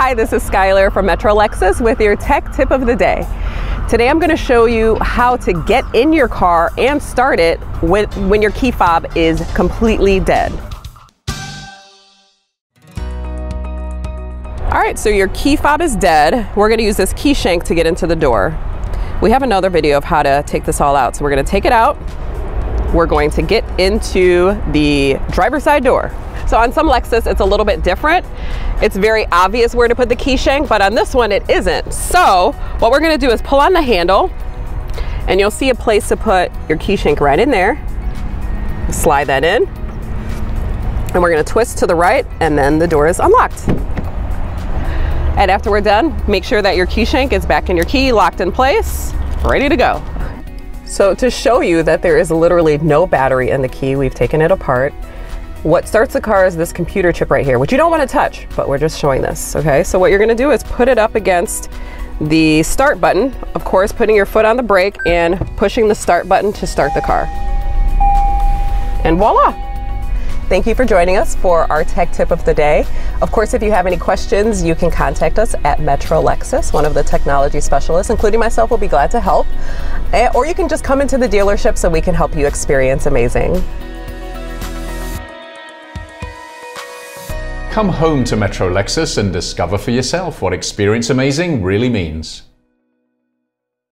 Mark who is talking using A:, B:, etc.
A: Hi, this is Skylar from Metro Lexus with your tech tip of the day. Today I'm going to show you how to get in your car and start it when your key fob is completely dead. Alright, so your key fob is dead. We're going to use this key shank to get into the door. We have another video of how to take this all out. So we're going to take it out. We're going to get into the driver's side door. So on some Lexus, it's a little bit different. It's very obvious where to put the key shank, but on this one, it isn't. So what we're gonna do is pull on the handle, and you'll see a place to put your key shank right in there. Slide that in, and we're gonna twist to the right, and then the door is unlocked. And after we're done, make sure that your key shank is back in your key, locked in place, ready to go. So to show you that there is literally no battery in the key, we've taken it apart. What starts the car is this computer chip right here, which you don't want to touch, but we're just showing this, okay? So what you're gonna do is put it up against the start button, of course, putting your foot on the brake and pushing the start button to start the car. And voila! Thank you for joining us for our tech tip of the day. Of course, if you have any questions, you can contact us at Metro Lexus. One of the technology specialists, including myself, will be glad to help. Or you can just come into the dealership so we can help you experience amazing.
B: Come home to Metro Lexus and discover for yourself what experience amazing really means.